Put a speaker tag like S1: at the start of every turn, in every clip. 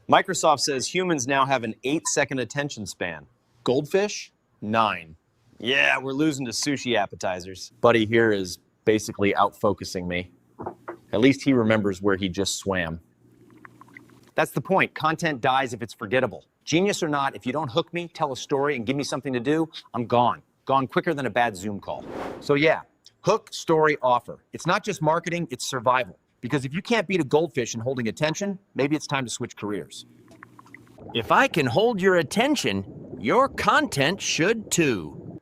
S1: Microsoft says humans now have an 8-second attention span. Goldfish, 9. Yeah, we're losing to sushi appetizers. Buddy here is basically out-focusing me. At least he remembers where he just swam. That's the point. Content dies if it's forgettable. Genius or not, if you don't hook me, tell a story, and give me something to do, I'm gone. Gone quicker than a bad Zoom call. So yeah, hook, story, offer. It's not just marketing, it's survival. Because if you can't beat a goldfish in holding attention, maybe it's time to switch careers.
S2: If I can hold your attention, your content should too.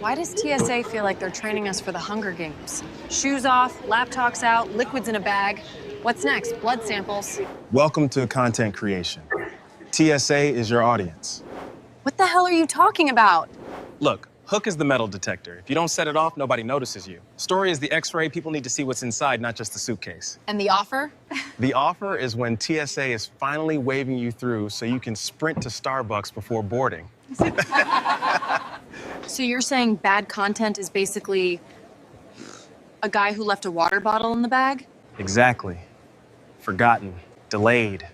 S3: Why does TSA feel like they're training us for the Hunger Games? Shoes off, laptops out, liquids in a bag. What's next? Blood samples.
S4: Welcome to content creation. TSA is your audience.
S3: What the hell are you talking about?
S4: Look, hook is the metal detector. If you don't set it off, nobody notices you. Story is the X-ray. People need to see what's inside, not just the suitcase.
S3: And the offer?
S4: The offer is when TSA is finally waving you through so you can sprint to Starbucks before boarding.
S3: So you're saying bad content is basically a guy who left a water bottle in the bag?
S4: Exactly. Forgotten, delayed,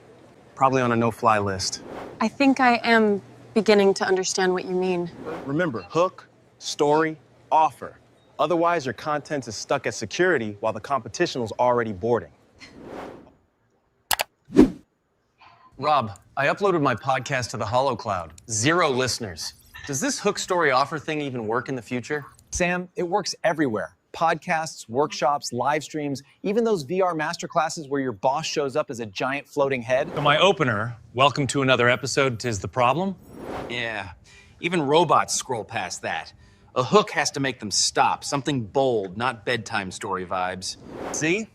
S4: probably on a no-fly list.
S3: I think I am beginning to understand what you mean.
S4: Remember, hook, story, offer. Otherwise, your content is stuck at security while the competition was already boarding.
S1: Rob, I uploaded my podcast to the Hollow Cloud. 0 listeners. Does this hook, story, offer thing even work in the future? Sam, it works everywhere. Podcasts, workshops, live streams, even those VR masterclasses where your boss shows up as a giant floating head.
S5: So my opener, welcome to another episode, 'Tis the Problem.
S2: Yeah, even robots scroll past that. A hook has to make them stop, something bold, not bedtime story vibes.
S1: See?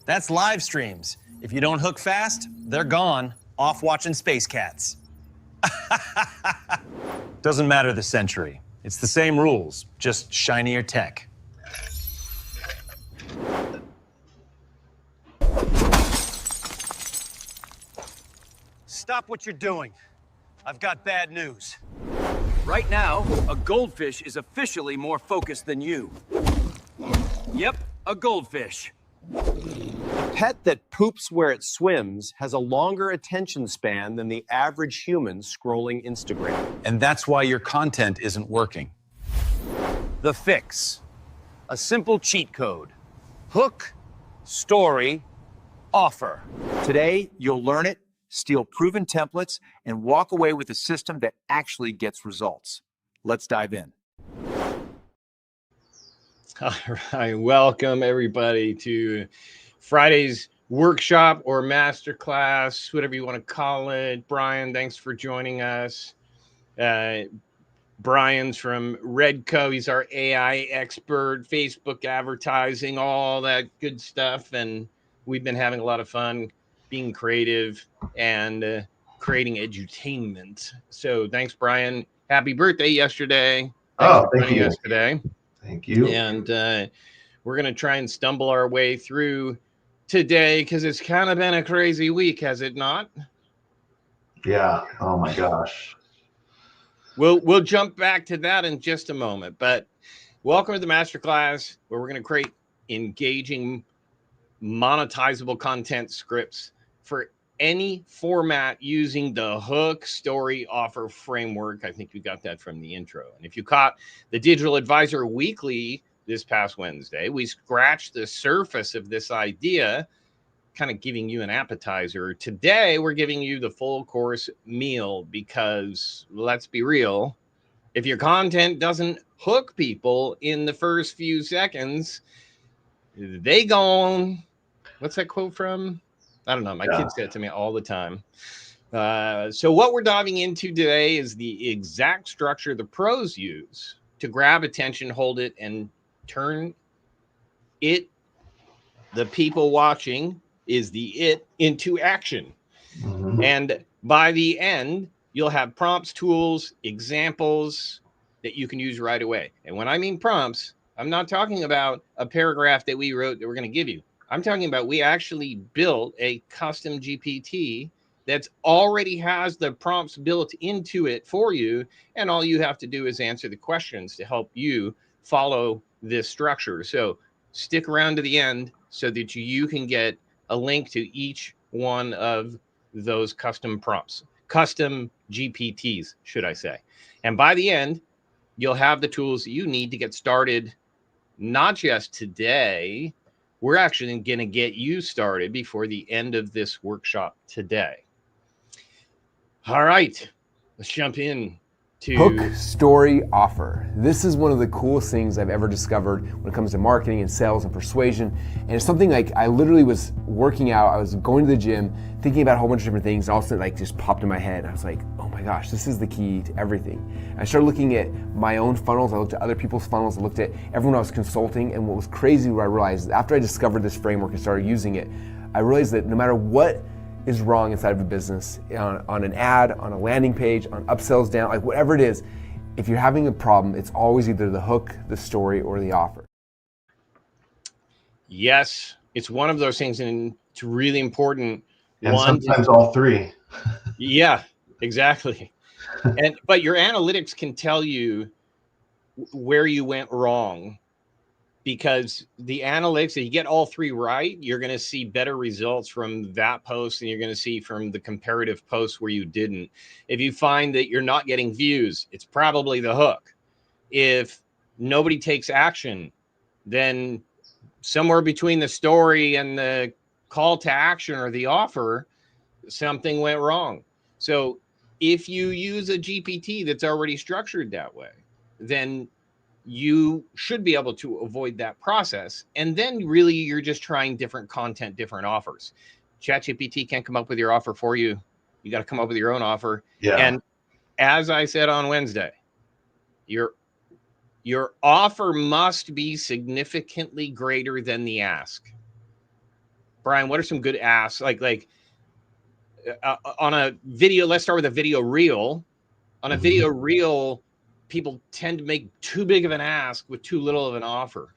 S1: That's live streams. If you don't hook fast, they're gone. Off watching Space Cats.
S5: Doesn't matter the century. It's the same rules, just shinier tech.
S6: Stop what you're doing. I've got bad news.
S2: Right now, a goldfish is officially more focused than you. Yep, a goldfish.
S1: A pet that poops where it swims has a longer attention span than the average human scrolling Instagram.
S5: And that's why your content isn't working.
S1: The fix. A simple cheat code. Hook, story, offer. Today, you'll learn it, steal proven templates, and walk away with a system that actually gets results. Let's dive in.
S7: All right, welcome everybody to Friday's workshop or masterclass, whatever you want to call it. Brian, thanks for joining us. Brian's from Redco. He's our AI expert, Facebook advertising, all that good stuff. And we've been having a lot of fun being creative and creating edutainment. So thanks, Brian. Happy birthday yesterday.
S8: Thank you.
S7: Us today.
S8: Thank you.
S7: And we're going to try and stumble our way through today because it's kind of been a crazy week, has it not?
S8: Yeah. Oh my gosh.
S7: We'll jump back to that in just a moment. But welcome to the masterclass where we're going to create engaging, monetizable content scripts for any format using the hook, story, offer framework. I think you got that from the intro. And if you caught the Digital Advisor Weekly this past Wednesday, we scratched the surface of this idea, kind of giving you an appetizer. Today, we're giving you the full course meal because, let's be real, if your content doesn't hook people in the first few seconds, they gone. What's that quote from? I don't know. My kids say it to me all the time. So what we're diving into today is the exact structure the pros use to grab attention, hold it, and turn it, the people watching is the it, into action. Mm-hmm. And by the end, you'll have prompts, tools, examples that you can use right away. And when I mean prompts, I'm not talking about a paragraph that we wrote that we're going to give you. I'm talking about we actually built a custom GPT that's already has the prompts built into it for you. And all you have to do is answer the questions to help you follow this structure. So stick around to the end so that you can get a link to each one of those custom prompts, custom GPTs, should I say. And by the end, you'll have the tools that you need to get started, not just today. We're actually going to get you started before the end of this workshop today. All right, let's jump in to
S9: Hook, story, offer. This is one of the coolest things I've ever discovered when it comes to marketing and sales and persuasion. And it's something like I literally was working out, I was going to the gym, thinking about a whole bunch of different things, and all of a sudden like just popped in my head. I was like, oh my gosh, this is the key to everything. I started looking at my own funnels, I looked at other people's funnels, I looked at everyone I was consulting, and what was crazy, what I realized, after I discovered this framework and started using it, I realized that no matter what is wrong inside of a business, on an ad, on a landing page, on upsells down, like whatever it is, if you're having a problem, it's always either the hook, the story, or the offer.
S7: Yes, it's one of those things, and it's really important.
S8: And sometimes all three.
S7: Yeah, exactly. But your analytics can tell you where you went wrong, because the analytics, if you get all three right, you're going to see better results from that post than you're going to see from the comparative posts where you didn't. If you find that you're not getting views, it's probably the hook. If nobody takes action, then somewhere between the story and the call to action or the offer, something went wrong. So if you use a GPT that's already structured that way, then you should be able to avoid that process. And then really you're just trying different content, different offers. ChatGPT can't come up with your offer for you. You got to come up with your own offer.
S8: Yeah.
S7: And as I said on Wednesday, your offer must be significantly greater than the ask. Brian, what are some good asks? Like on a video, let's start with a video reel. On a video reel, people tend to make too big of an ask with too little of an offer.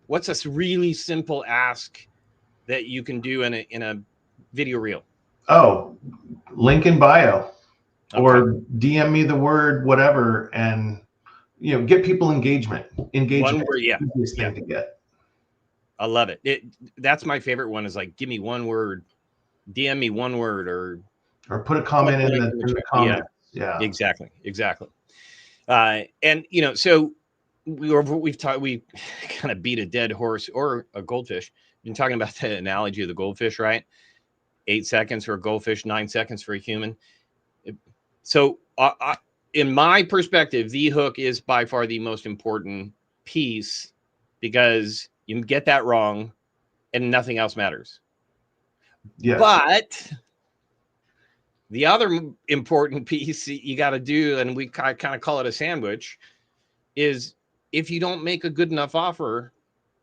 S7: What's a really simple ask that you can do in a video reel?
S8: Oh, link in bio,
S7: Okay.
S8: or DM me the word whatever, and get people engagement. Engagement
S7: One word,
S8: is the easiest thing to get.
S7: I love it. That's my favorite one, is like, give me one word, DM me one word, or
S8: put a comment in the comments. Yeah,
S7: exactly. And so we kind of beat a dead horse or a goldfish. We've been talking about the analogy of the goldfish, right? 8 seconds for a goldfish, 9 seconds for a human. So in my perspective, the hook is by far the most important piece, because you can get that wrong and nothing else matters.
S8: Yes.
S7: But the other important piece you got to do, and I kind of call it a sandwich, is if you don't make a good enough offer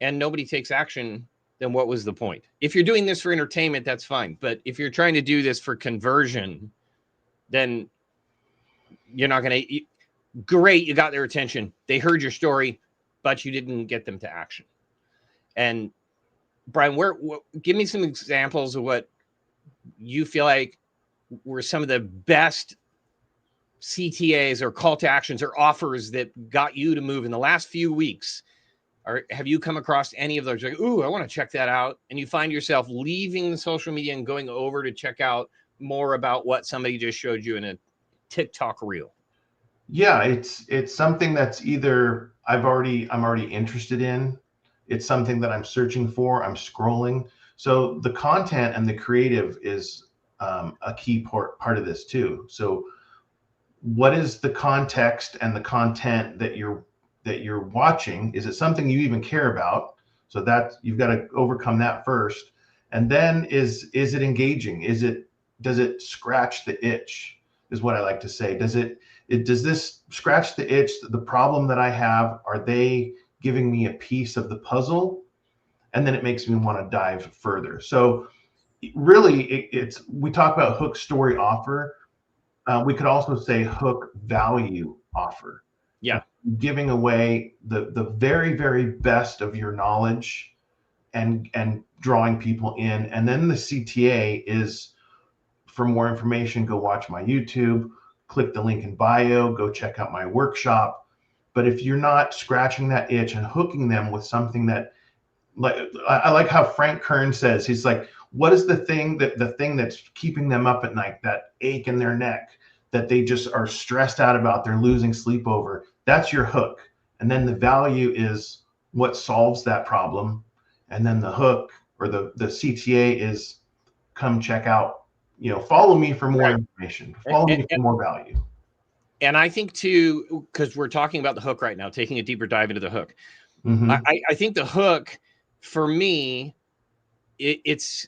S7: and nobody takes action, then what was the point? If you're doing this for entertainment, that's fine. But if you're trying to do this for conversion, then you're not going to. Great, you got their attention. They heard your story, but you didn't get them to action. And Brian, give me some examples of what you feel like were some of the best CTAs or call to actions or offers that got you to move in the last few weeks. Or have you come across any of those? Like, ooh, I want to check that out. And you find yourself leaving the social media and going over to check out more about what somebody just showed you in a TikTok reel.
S8: Yeah, it's something that's either I'm already interested in. It's something that I'm searching for. I'm scrolling. So the content and the creative is a key part of this too. So what is the context and the content that you're watching? Is it something you even care about? So that you've got to overcome that first. And then is it engaging? Does it scratch the itch? Is what I like to say. Does this scratch the itch, the problem that I have? Are they giving me a piece of the puzzle? And then it makes me want to dive further. So really, we talk about hook, story, offer. We could also say hook, value, offer.
S7: Yeah.
S8: Giving away the very, very best of your knowledge and drawing people in. And then the CTA is, for more information, go watch my YouTube, click the link in bio, go check out my workshop. But if you're not scratching that itch and hooking them with something that like I like how Frank Kern says, he's like, what is the thing that's keeping them up at night, that ache in their neck that they just are stressed out about, they're losing sleep over? That's your hook. And then the value is what solves that problem. And then the hook or the CTA is come check out, follow me for more information, follow me for more value.
S7: And I think too, because we're talking about the hook right now, taking a deeper dive into the hook.
S8: Mm-hmm.
S7: I think the hook, for me, it's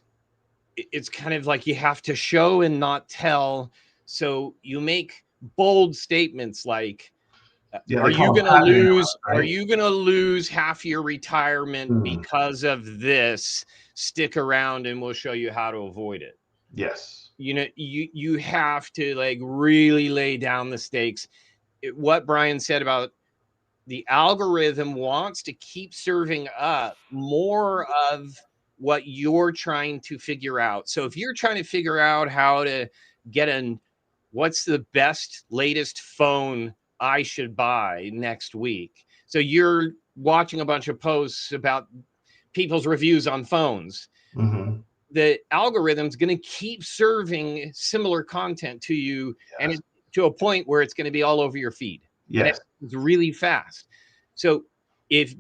S7: kind of like you have to show and not tell. So you make bold statements like,
S8: Yeah,
S7: are
S8: they call
S7: you
S8: them
S7: going to
S8: pattern
S7: lose?
S8: analysis, right?
S7: Are you going to lose half your retirement because of this? Stick around and we'll show you how to avoid it.
S8: Yes.
S7: You have to like really lay down the stakes. What Brian said about the algorithm wants to keep serving up more of what you're trying to figure out. So if you're trying to figure out how to get what's the best latest phone I should buy next week. So you're watching a bunch of posts about people's reviews on phones.
S8: Mm-hmm.
S7: The algorithm's going to keep serving similar content to you, and to a point where it's going to be all over your feed.
S8: Yes.
S7: And it's really fast. So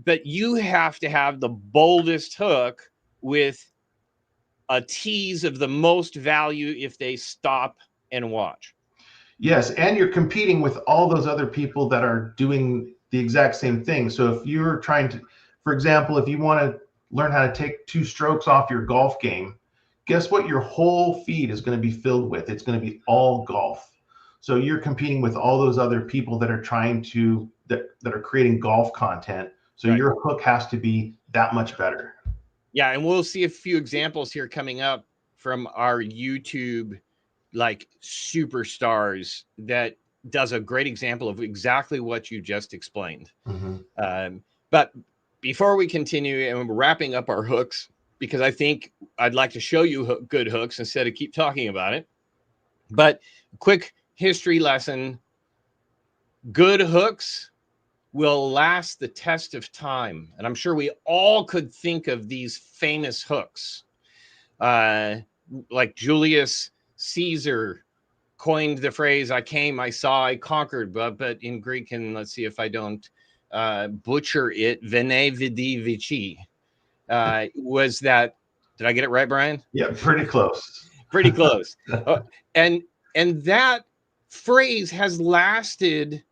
S7: but you have to have the boldest hook with a tease of the most value if they stop and watch.
S8: Yes, and you're competing with all those other people that are doing the exact same thing. So if you're trying to, for example, if you want to learn how to take 2 strokes off your golf game, guess what your whole feed is going to be filled with? It's going to be all golf. So you're competing with all those other people that are trying to, that are creating golf content. So your hook has to be that much better.
S7: Yeah, and we'll see a few examples here coming up from our YouTube like superstars that does a great example of exactly what you just explained.
S8: Mm-hmm.
S7: But before we continue, and we're wrapping up our hooks, because I think I'd like to show you good hooks instead of keep talking about it. But quick history lesson: good hooks will last the test of time. And I'm sure we all could think of these famous hooks. Like Julius Caesar coined the phrase, I came, I saw, I conquered, but in Greek, and let's see if I don't butcher it, vene vidi vici. Was that, did I get it right, Brian?
S8: Yeah, pretty close.
S7: Pretty close. And that phrase has lasted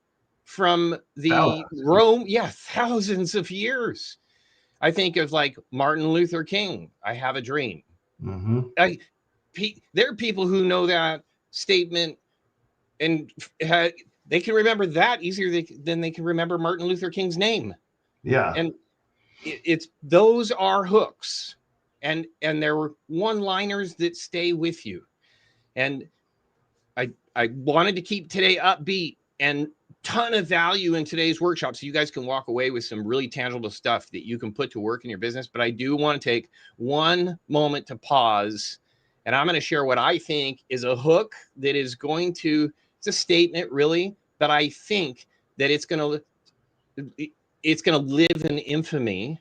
S7: from the Rome, thousands of years. I think of like Martin Luther King, I have a dream.
S8: Mm-hmm.
S7: There are people who know that statement, and they can remember that easier than they can remember Martin Luther King's name.
S8: Yeah.
S7: And it's those are hooks, and there were one-liners that stay with you. And I wanted to keep today upbeat and ton of value in today's workshop, so you guys can walk away with some really tangible stuff that you can put to work in your business. But I do want to take one moment to pause, and I'm going to share what I think is a hook that is going to, it's a statement really, but I think that it's going to live in infamy.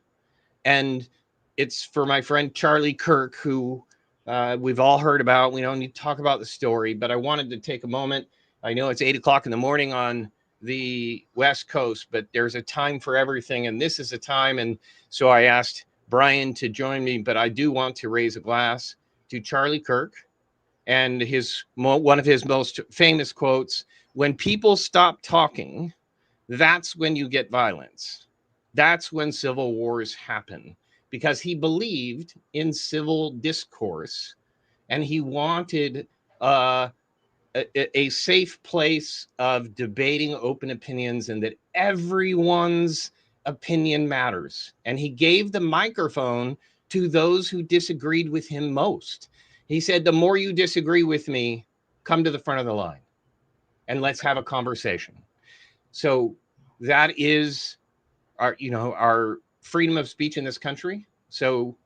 S7: And it's for my friend Charlie Kirk, who we've all heard about. We don't need to talk about the story, but I wanted to take a moment. I know it's 8 o'clock in the morning on the West Coast, but there's a time for everything, and this is a time. And so I asked Brian to join me, but I do want to raise a glass to Charlie Kirk and one of his most famous quotes: when people stop talking, that's when you get violence. That's when civil wars happen, because he believed in civil discourse, and he wanted a safe place of debating open opinions, and that everyone's opinion matters. And he gave the microphone to those who disagreed with him most. He said, the more you disagree with me, come to the front of the line and let's have a conversation. So that is our freedom of speech in this country. So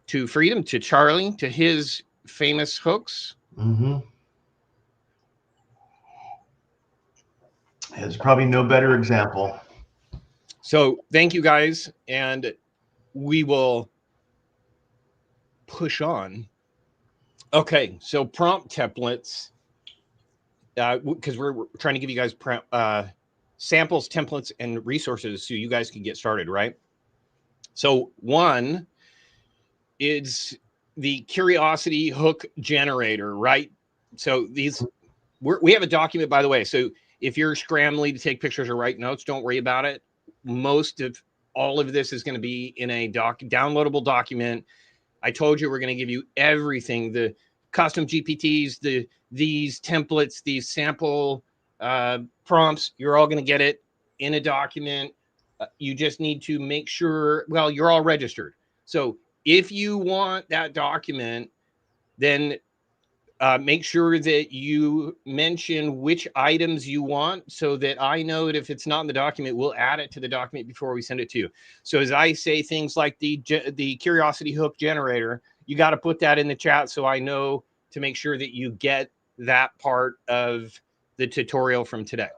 S7: to freedom, to Charlie, to his famous hooks.
S8: Mm-hmm. There's probably no better example.
S7: So thank you guys, and we will push on. Okay, so prompt templates, because we're trying to give you guys samples, templates, and resources so you guys can get started, right? So one is the curiosity hook generator, right? So we have a document, by the way. So if you're scrambling to take pictures or write notes, don't worry about it. Most of all of this is going to be in a downloadable document. I told you we're going to give you everything, the custom GPTs, these templates, these sample prompts. You're all going to get it in a document. You just need to make sure, well, you're all registered. So if you want that document, then make sure that you mention which items you want so that I know that if it's not in the document, we'll add it to the document before we send it to you. So as I say things like the curiosity hook generator, you got to put that in the chat so I know to make sure that you get that part of the tutorial from today.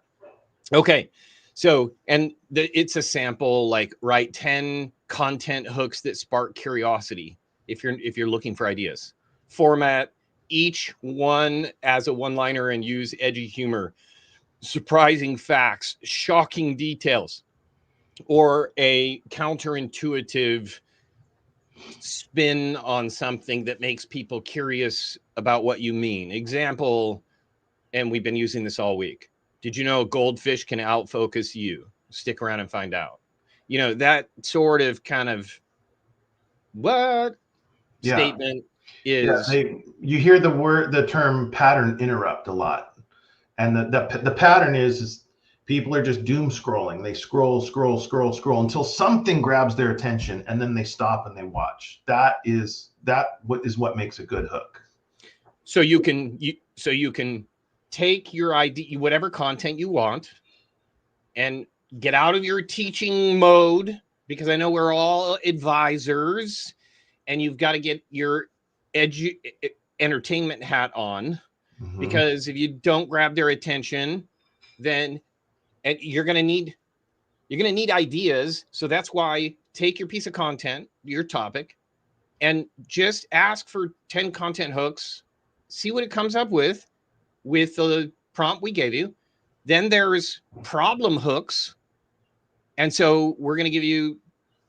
S7: Okay. So, and it's a sample, like write 10 content hooks that spark curiosity if you're looking for ideas. Format each one as a one-liner and use edgy humor, surprising facts, shocking details, or a counterintuitive spin on something that makes people curious about what you mean. Example, and we've been using this all week. Did you know goldfish can outfocus you? Stick around and find out. You know, that sort of kind of statement is.
S8: Yeah, you hear the term pattern interrupt a lot. And the pattern is people are just doom scrolling. They scroll until something grabs their attention, and then they stop and they watch. That is what makes a good hook.
S7: So you can take your idea, whatever content you want, and get out of your teaching mode, because I know we're all advisors and you've got to get your entertainment hat on, because if you don't grab their attention, then you're going to need ideas. So that's why take your piece of content, your topic, and just ask for 10 content hooks, see what it comes up with the prompt we gave you. Then there's problem hooks. And so we're going to give you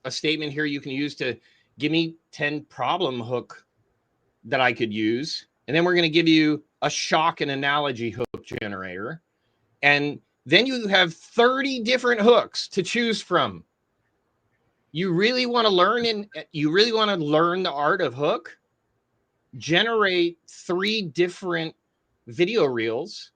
S7: a statement here you can use to give me 10 problem hook that I could use. And then we're going to give you a shock and analogy hook generator. And then you have 30 different hooks to choose from. You really want to learn the art of hook? Generate 3 different video reels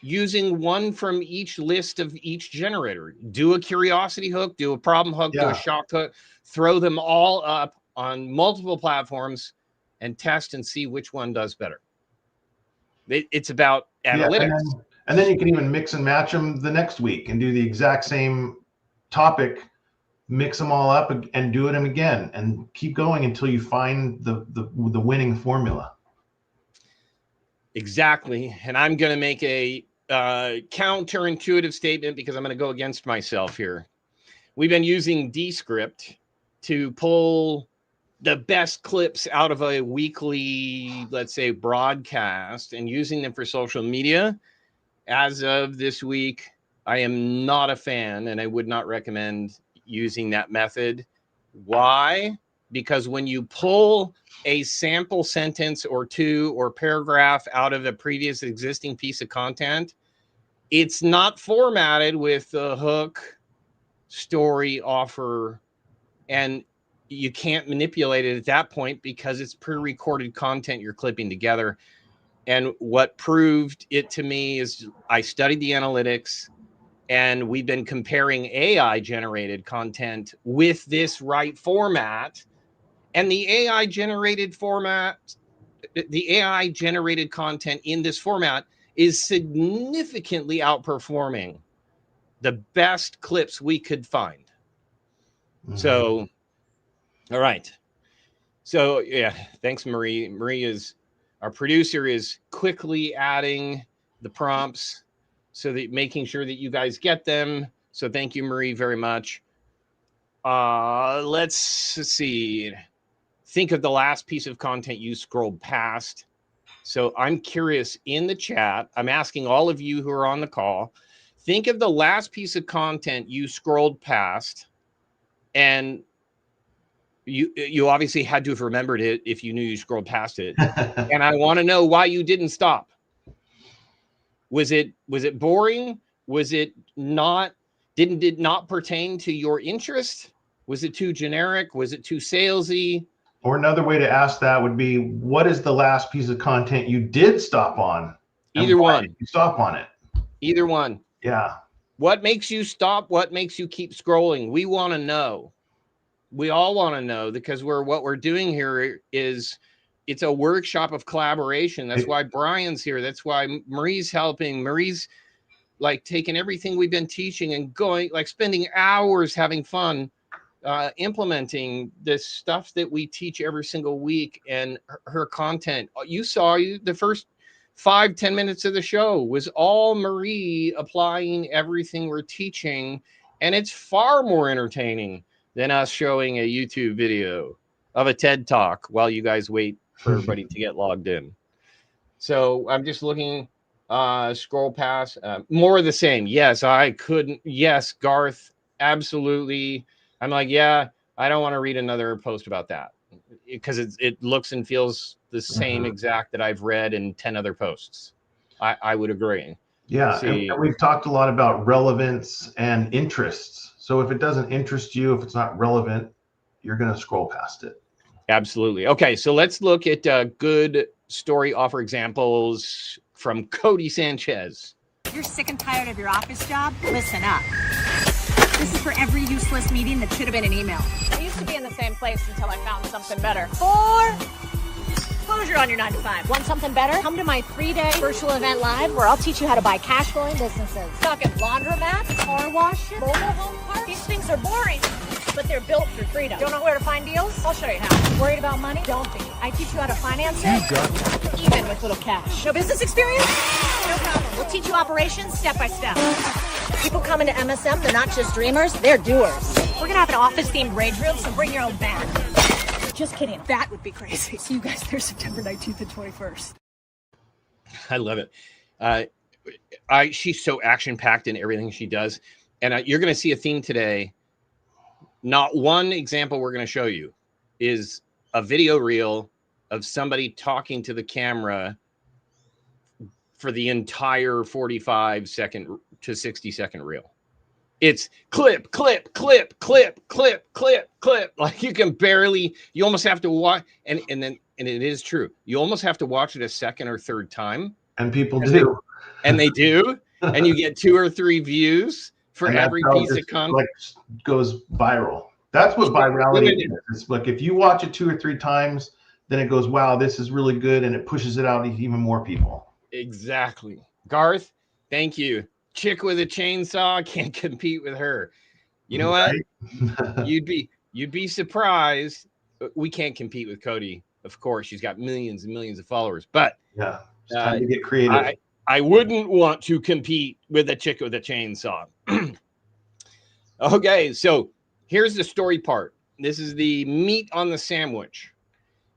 S7: using one from each list of each generator. Do a curiosity hook, do a problem hook, do a shock hook, throw them all up on multiple platforms and test and see which one does better. It's about analytics.
S8: And then you can even mix and match them the next week and do the exact same topic, mix them all up and do them again, and keep going until you find the winning formula.
S7: Exactly. And I'm going to make a counterintuitive statement because I'm going to go against myself here. We've been using Descript to pull the best clips out of a weekly, let's say, broadcast and using them for social media. As of this week, I am not a fan, and I would not recommend using that method. Why? Because when you pull a sample sentence or two or paragraph out of a previous existing piece of content, it's not formatted with the hook, story, offer, and you can't manipulate it at that point because it's pre-recorded content you're clipping together. And what proved it to me is I studied the analytics, and we've been comparing AI generated content with this right format. And the AI generated content in this format is significantly outperforming the best clips we could find. So, all right. So yeah, thanks, Marie. Marie is our producer, is quickly adding the prompts so that making sure that you guys get them. So thank you, Marie, very much. Let's see. think of the last piece of content you scrolled past. So I'm curious, in the chat, I'm asking all of you who are on the call, think of the last piece of content you scrolled past, and you obviously had to have remembered it if you knew you scrolled past it. And I want to know why you didn't stop. Was it boring? Was it not, did it not pertain to your interest? Was it too generic? Was it too salesy?
S8: Or another way to ask that would be, what is the last piece of content you did stop on?
S7: Either one.
S8: Did you stop on it?
S7: Either one.
S8: Yeah.
S7: What makes you stop? What makes you keep scrolling? We want to know. We all want to know, because what we're doing here is, it's a workshop of collaboration. That's why Brian's here. That's why Marie's helping. Marie's like taking everything we've been teaching and going, like spending hours having fun, implementing this stuff that we teach every single week. And her content, you saw the first 5-10 minutes of the show was all Marie applying everything we're teaching. And it's far more entertaining than us showing a YouTube video of a TED Talk while you guys wait for everybody to get logged in. So I'm just looking, scroll past, more of the same. Yes, I couldn't. Yes, Garth, absolutely. I'm like, yeah, I don't want to read another post about that, because it looks and feels the same exact that I've read in 10 other posts. I would agree.
S8: Yeah, and we've talked a lot about relevance and interests. So if it doesn't interest you, if it's not relevant, you're going to scroll past it.
S7: Absolutely. Okay, so let's look at good story offer examples from Cody Sanchez.
S10: You're sick and tired of your office job? Listen up. This is for every useless meeting that should have been an email.
S11: I used to be in the same place until I found something better. For closure on your 9 to 5. Want something better?
S10: Come to my 3-day virtual event live where I'll teach you how to buy cash flowing businesses.
S11: Talking laundromats,
S10: Car wash,
S11: mobile home parks. These things are boring, but they're built for freedom. Don't know where to find deals? I'll show you how.
S10: Worried about money? Don't be. I teach you how to finance it, even with little cash.
S11: No business experience?
S10: No problem. We'll teach you operations step by step. People come into MSM, they're not just dreamers, they're doers. We're gonna have an office-themed rage room, so bring your own band. Just kidding. That would be crazy. See you guys there September 19th and 21st.
S7: I love it. She's so action-packed in everything she does. And you're going to see a theme today. Not one example we're going to show you is a video reel of somebody talking to the camera for the entire 45-second to 60-second reel. It's clip, clip, clip, clip, clip, clip, clip. Like you can barely, you almost have to watch. And it is true. You almost have to watch it a second or third time.
S8: And people do.
S7: And they do. And you get 2 or 3 views for every piece of content.
S8: Like goes viral. That's what virality is. It's like if you watch it 2 or 3 times, then it goes, wow, this is really good. And it pushes it out to even more people.
S7: Exactly. Garth, thank you. Chick with a chainsaw, can't compete with her. You know what? you'd be surprised. We can't compete with Cody, of course. She's got millions and millions of followers. But
S8: yeah, it's time to get creative.
S7: I wouldn't want to compete with a chick with a chainsaw. Okay, so here's the story part. This is the meat on the sandwich.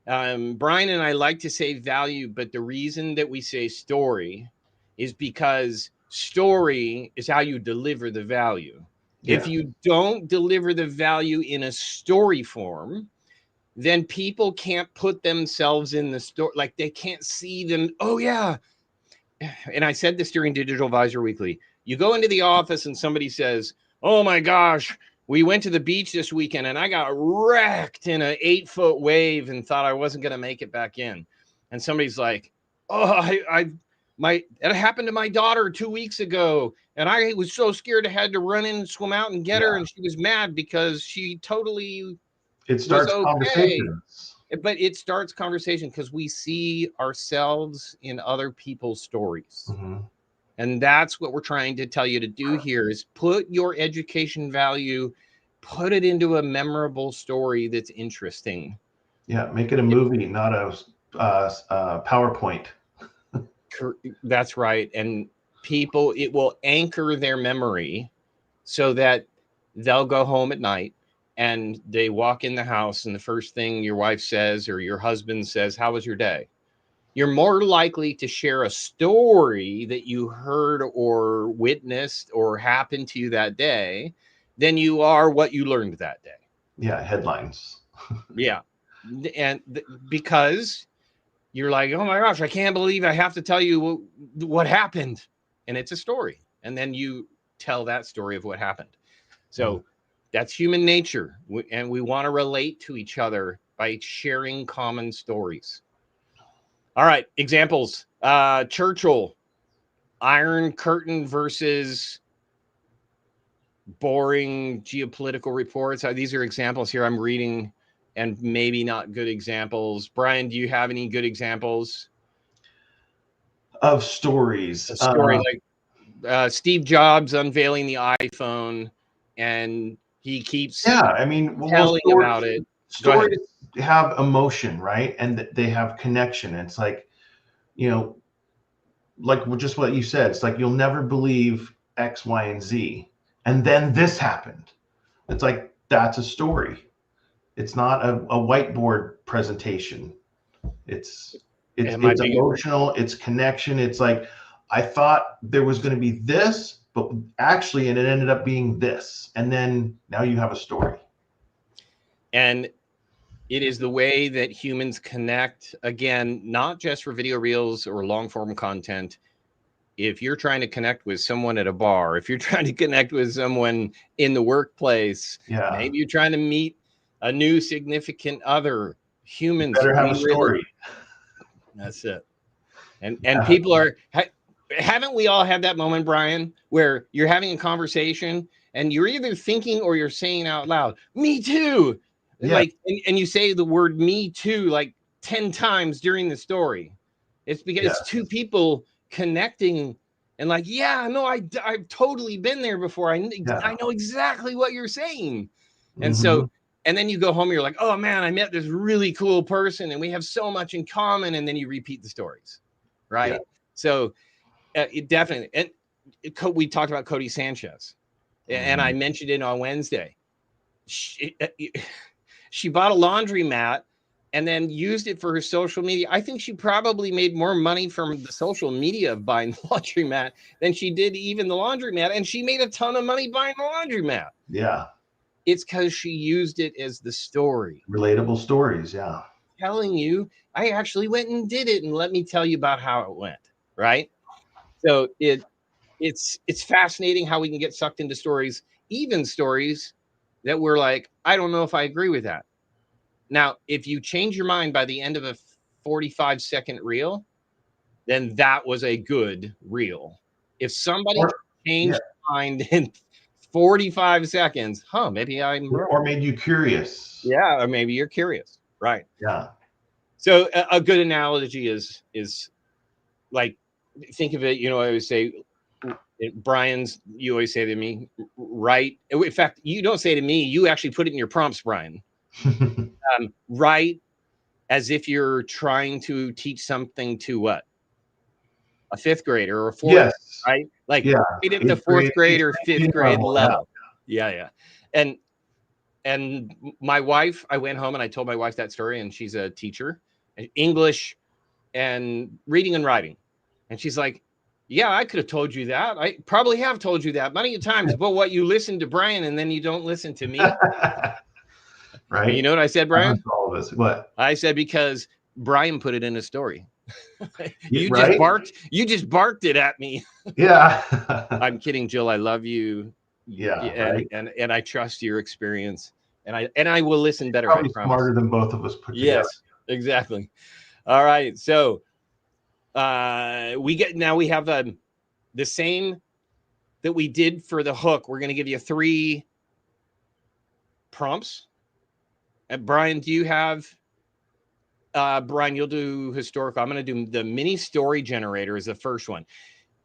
S7: Brian and I like to say value, but the reason that we say story is because story is how you deliver the value. Yeah. If you don't deliver the value in a story form, then people can't put themselves in the story. Like they can't see them. Oh yeah. And I said this during Digital Advisor Weekly. You go into the office and somebody says, oh my gosh, we went to the beach this weekend and I got wrecked in an 8-foot wave and thought I wasn't going to make it back in. And somebody's like, oh, it happened to my daughter 2 weeks ago. And I was so scared I had to run in and swim out and get her. And she was mad because she totally
S8: It starts conversations.
S7: But it starts conversation because we see ourselves in other people's stories. Mm-hmm. And that's what we're trying to tell you to do here is put your education value, put it into a memorable story that's interesting.
S8: Yeah, make it a movie, not a PowerPoint.
S7: That's right. And people, it will anchor their memory so that they'll go home at night and they walk in the house, and the first thing your wife says or your husband says, "How was your day?" You're more likely to share a story that you heard or witnessed or happened to you that day than you are what you learned that day.
S8: Yeah, headlines.
S7: Yeah. And because you're like, oh my gosh, I can't believe I have to tell you what happened. And it's a story. And then you tell that story of what happened. So that's human nature. And we want to relate to each other by sharing common stories. All right, examples. Churchill, Iron Curtain versus boring geopolitical reports. These are examples here I'm reading, and maybe not good examples. Brian, do you have any good examples
S8: of stories?
S7: A story like Steve Jobs unveiling the iPhone, and he keeps telling about it.
S8: Stories have emotion, right? And they have connection. It's like, like just what you said. It's like, you'll never believe X, Y, and Z. And then this happened. It's like, that's a story. It's not a whiteboard presentation. It's emotional. It's connection. It's like, I thought there was going to be this, but actually, and it ended up being this. And then now you have a story.
S7: And it is the way that humans connect, again, not just for video reels or long form content. If you're trying to connect with someone at a bar, if you're trying to connect with someone in the workplace, maybe you're trying to meet a new significant other, humans
S8: better have a story.
S7: That's it. And people are, haven't we all had that moment, Brian, where you're having a conversation and you're either thinking or you're saying out loud, "Me too." Yeah. Like, and you say the word "me too" like 10 times during the story. It's because it's two people connecting and like, yeah, no, I've totally been there before. I know exactly what you're saying. And so, and then you go home, you're like, oh man, I met this really cool person and we have so much in common. And then you repeat the stories, right? Yeah. So it definitely, and we talked about Cody Sanchez, and I mentioned it on Wednesday. She bought a laundromat and then used it for her social media. I think she probably made more money from the social media of buying the laundromat than she did even the laundromat. And she made a ton of money buying the laundromat.
S8: Yeah.
S7: It's because she used it as the story.
S8: Relatable stories, yeah.
S7: Telling you, I actually went and did it, and let me tell you about how it went, right? So it's fascinating how we can get sucked into stories, even stories that we're like, I don't know if I agree with that. Now, if you change your mind by the end of a 45-second reel, then that was a good reel. If somebody changed their mind in 45 seconds, maybe I'm wrong.
S8: Or made you curious.
S7: Yeah, or maybe you're curious. Right.
S8: Yeah.
S7: So a good analogy is like, think of it, I always say, Brian's, you always say to me, right? In fact, you don't say to me, you actually put it in your prompts, Brian. Write as if you're trying to teach something to what? A fifth grader or a fourth,
S8: yes.
S7: Right? Like right at the fourth grade or fifth grade level. Yeah. And my wife, I went home and I told my wife that story, and she's a teacher, English and reading and writing. And she's like, yeah, I could have told you that. I probably have told you that many times, but what, you listen to Brian and then you don't listen to me?
S8: Right.
S7: You know what I said, Brian?
S8: All of us. What?
S7: I said, because Brian put it in a story. You just barked it at me.
S8: Yeah.
S7: I'm kidding, Jill. I love you.
S8: Yeah.
S7: And I trust your experience. And I will listen better.
S8: Probably smarter than both of us put together.
S7: Yes, exactly. All right. So we have the same that we did for the hook. We're going to give you 3 prompts. And Brian, do you have Brian, you'll do historical. I'm going to do the mini story generator is the first one.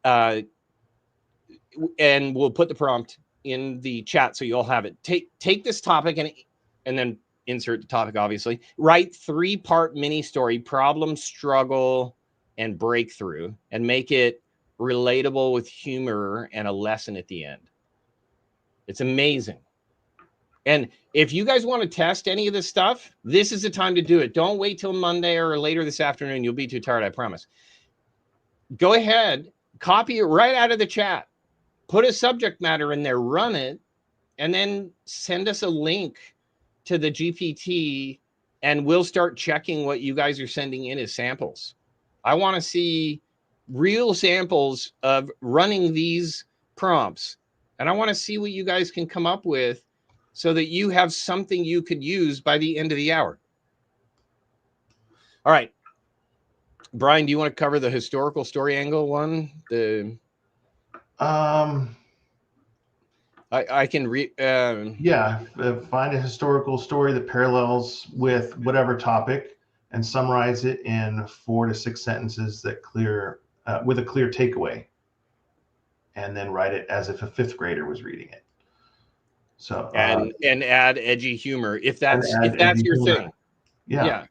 S7: And we'll put the prompt in the chat so you'll have it. Take this topic and then insert the topic, obviously. Write 3-part mini story, problem, struggle, and breakthrough, and make it relatable with humor and a lesson at the end. It's amazing. And if you guys want to test any of this stuff, this is the time to do it. Don't wait till Monday or later this afternoon. You'll be too tired, I promise. Go ahead, copy it right out of the chat. Put a subject matter in there, run it, and then send us a link to the GPT, and we'll start checking what you guys are sending in as samples. I want to see real samples of running these prompts, and I want to see what you guys can come up with so that you have something you could use by the end of the hour. All right. Brian, do you want to cover the historical story angle one? I can read.
S8: Find a historical story that parallels with whatever topic and summarize it in 4 to 6 sentences that with a clear takeaway, and then write it as if a 5th grader was reading it. So
S7: and add edgy humor if that's your
S8: humor.
S7: thing. Yeah.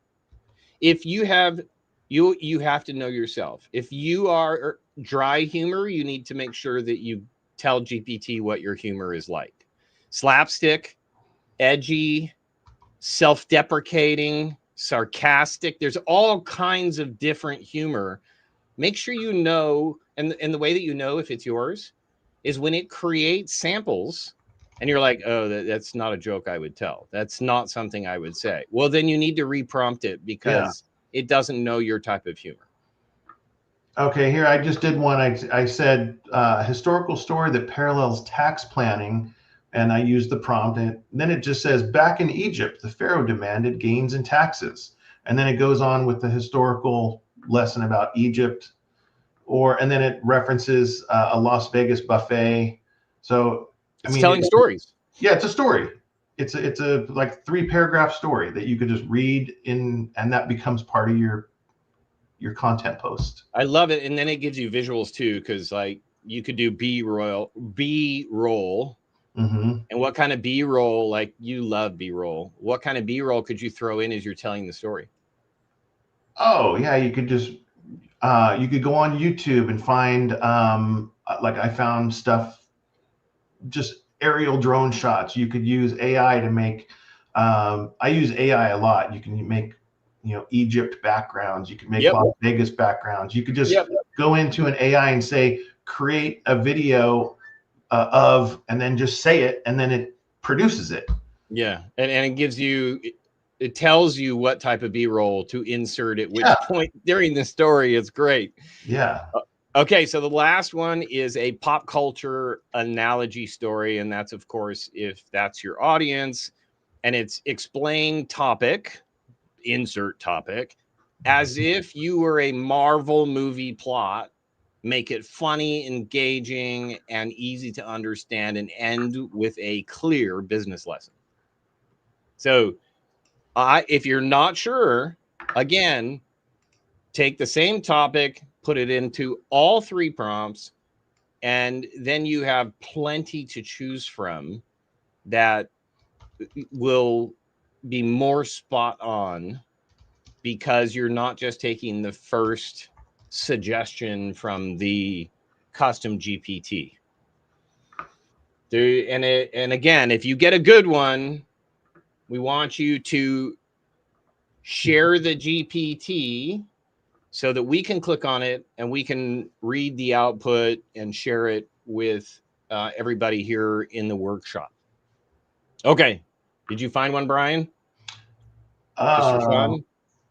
S7: If you have you have to know yourself. If you are dry humor, you need to make sure that you tell GPT what your humor is like. Slapstick, edgy, self-deprecating, sarcastic. There's all kinds of different humor. Make sure you know, and the way that you know if it's yours is when it creates samples and you're like, oh, that's not a joke I would tell. That's not something I would say. Well, then you need to reprompt it because it doesn't know your type of humor.
S8: Okay, here I just did one. I said historical story that parallels tax planning, and I used the prompt, and then it just says, back in Egypt, the pharaoh demanded gains in taxes. And then it goes on with the historical lesson about Egypt, and then it references a Las Vegas buffet. So
S7: it's telling stories.
S8: Yeah, it's a story. It's a like 3-paragraph story that you could just read in, and that becomes part of your content post.
S7: I love it. And then it gives you visuals too, because like you could do B-roll.
S8: Mm-hmm.
S7: And what kind of B-roll, like you love B-roll. What kind of B-roll could you throw in as you're telling the story?
S8: Oh yeah, you could just you could go on YouTube and find like I found stuff, just aerial drone shots. You could use AI to make I use AI a lot. You can make Egypt backgrounds. You can make Las Vegas backgrounds. You could just go into an AI and say, create a video of, and then just say it, and then it produces it.
S7: Yeah, and it gives you, it tells you what type of B-roll to insert at which point during the story. It's great.
S8: Yeah.
S7: Okay, so the last one is a pop culture analogy story, and that's, of course, if that's your audience, and it's explain topic, insert topic, as if you were a Marvel movie plot. Make it funny, engaging, and easy to understand, and end with a clear business lesson. So if you're not sure, again, take the same topic, put it into all 3 prompts, and then you have plenty to choose from that will be more spot on, because you're not just taking the first suggestion from the custom GPT. And again, if you get a good one, we want you to share the GPT so that we can click on it and we can read the output and share it with everybody here in the workshop. Okay. Did you find one, Brian? Just for fun?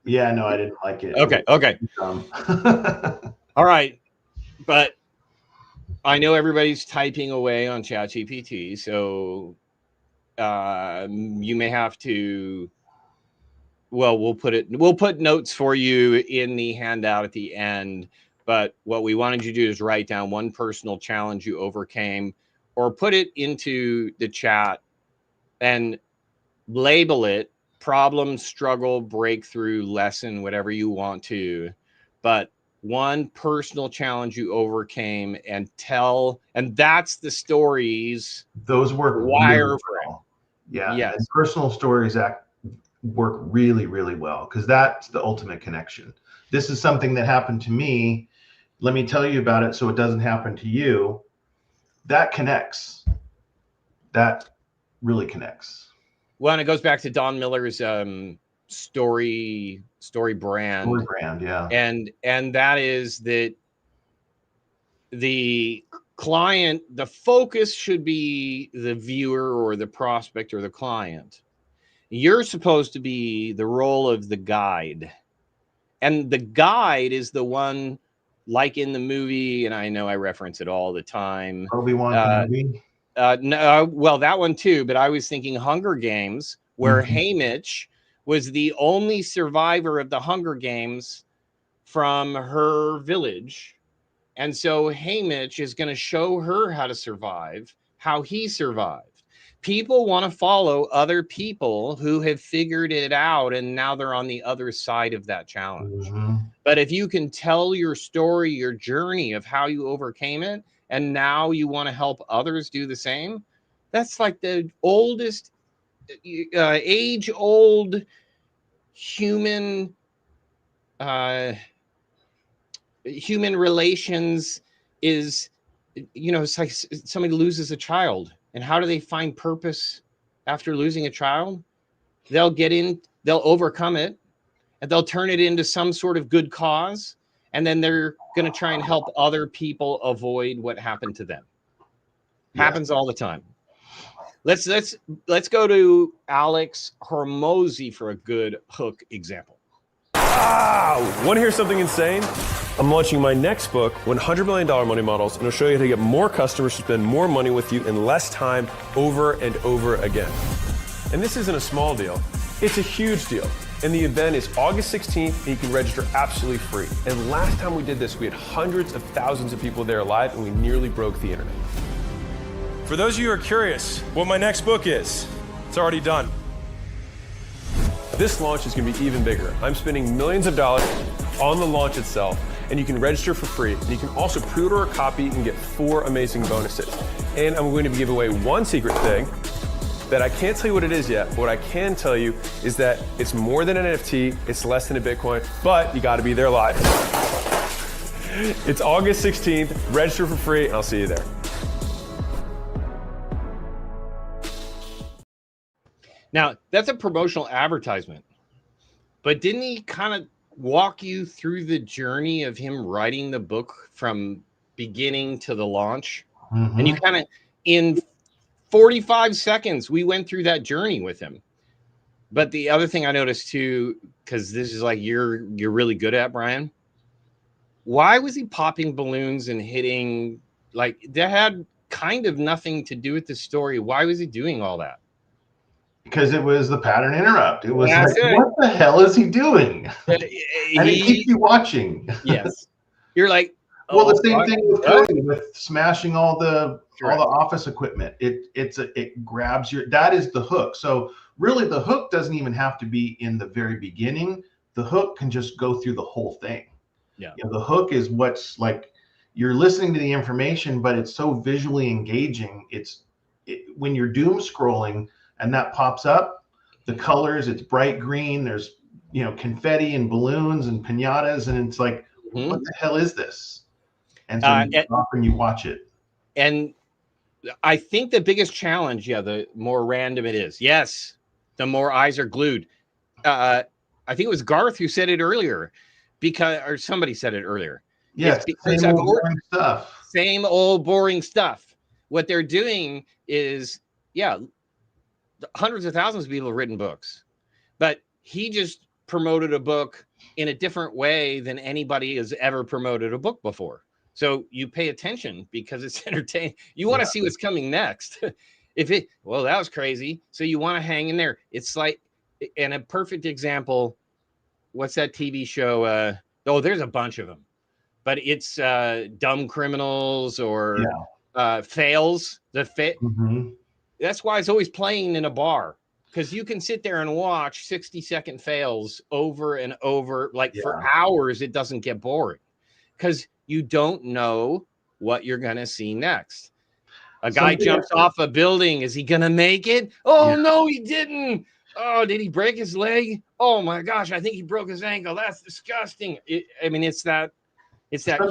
S8: Yeah, no, I didn't like it.
S7: Okay. All right. But I know everybody's typing away on ChatGPT, so you may have to, well, we'll put notes for you in the handout at the end. But what we wanted you to do is write down one personal challenge you overcame, or put it into the chat and label it problem, struggle, breakthrough, lesson, whatever you want to. But one personal challenge you overcame, and that's the stories.
S8: Those work
S7: wireframe.
S8: Well. Yeah. Yes. And personal stories work really, really well, because that's the ultimate connection. This is something that happened to me. Let me tell you about it so it doesn't happen to you. That connects. That really connects.
S7: Well, and it goes back to Don Miller's story brand.
S8: Story brand, yeah.
S7: And that is that the client, the focus should be the viewer or the prospect or the client. You're supposed to be the role of the guide. And the guide is the one, like in the movie, and I know I reference it all the time.
S8: Obi-Wan Kenobi?
S7: No, well, that one too, but I was thinking Hunger Games, where Haymitch was the only survivor of the Hunger Games from her village. And so Haymitch is going to show her how to survive, how he survived. People want to follow other people who have figured it out, and now they're on the other side of that challenge. But if you can tell your story, your journey of how you overcame it, and now you want to help others do the same, that's like the oldest, age-old human human relations is, it's like somebody loses a child, and how do they find purpose after losing a child? They'll overcome it, and they'll turn it into some sort of good cause, and then they're going to try and help other people avoid what happened to them. Happens all the time. Let's go to Alex Hormozy for a good hook example.
S12: Want to hear something insane? I'm launching my next book, $100 Million Money Models, and I'll show you how to get more customers to spend more money with you in less time over and over again. And this isn't a small deal, it's a huge deal. And the event is August 16th, and you can register absolutely free. And last time we did this, we had hundreds of thousands of people there live, and we nearly broke the internet. For those of you who are curious what my next book is, it's already done. This launch is going to be even bigger. I'm spending millions of dollars on the launch itself, and you can register for free. And you can also pre-order a copy and get 4 amazing bonuses. And I'm going to give away one secret thing that I can't tell you what it is yet, but what I can tell you is that it's more than an NFT, it's less than a Bitcoin, but you gotta be there live. It's August 16th, register for free, and I'll see you there.
S7: Now, that's a promotional advertisement, but didn't he kind of walk you through the journey of him writing the book from beginning to the launch? And you kind of, in 45 seconds, we went through that journey with him. But the other thing I noticed too, because this is like you're really good at, Brian, why was he popping balloons and hitting, like, that had kind of nothing to do with the story? Why was he doing all that?
S8: Because it was the pattern interrupt. It was like, what the hell is he doing? And it keeps you watching.
S7: Yes. You're like,
S8: well, the same thing with Cody, with smashing all the office equipment. It grabs your, that is the hook. So really the hook doesn't even have to be in the very beginning. The hook can just go through the whole thing.
S7: Yeah.
S8: The hook is what's like, you're listening to the information, but it's so visually engaging. When you're doom scrolling and that pops up, the colors, it's bright green, there's confetti and balloons and piñatas, and it's like, what the hell is this? And so you stop and you watch it.
S7: And I think the biggest challenge, the more random it is. Yes, the more eyes are glued. I think it was Garth who said it earlier, or somebody said it earlier.
S8: Yes,
S7: because
S8: same old boring stuff.
S7: Same old boring stuff. What they're doing is, hundreds of thousands of people have written books, but he just promoted a book in a different way than anybody has ever promoted a book before. So you pay attention because it's entertaining. You want to see what's coming next. That was crazy. So you want to hang in there. It's like, and a perfect example, what's that TV show? There's a bunch of them, but it's Dumb Criminals or Fails. That's why it's always playing in a bar, because you can sit there and watch 60-second fails over and over, for hours. It doesn't get boring because you don't know what you're going to see next. A guy jumps off a building. Is he going to make it? Oh, no, he didn't. Oh, did he break his leg? Oh, my gosh, I think he broke his ankle. That's disgusting. It's that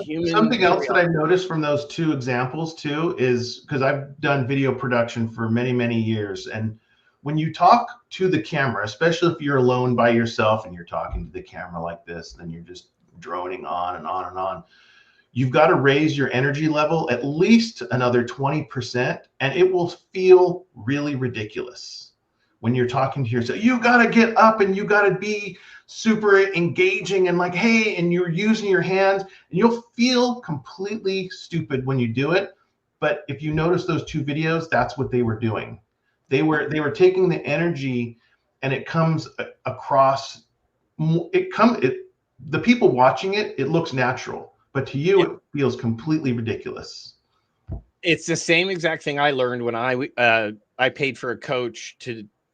S7: human.
S8: Something else that I've noticed from those two examples too is, because I've done video production for many, many years, and when you talk to the camera, especially if you're alone by yourself and you're talking to the camera like this, then you're just droning on and on and on. You've got to raise your energy level at least another 20%, and it will feel really ridiculous when you're talking to yourself. You got to get up and you got to be super engaging and like, hey, and you're using your hands, and you'll feel completely stupid when you do it. But if you notice those 2 videos, that's what they were doing. They were taking the energy, and it comes across. The people watching it, it looks natural, but to you, it feels completely ridiculous.
S7: It's the same exact thing I learned when I paid for a coach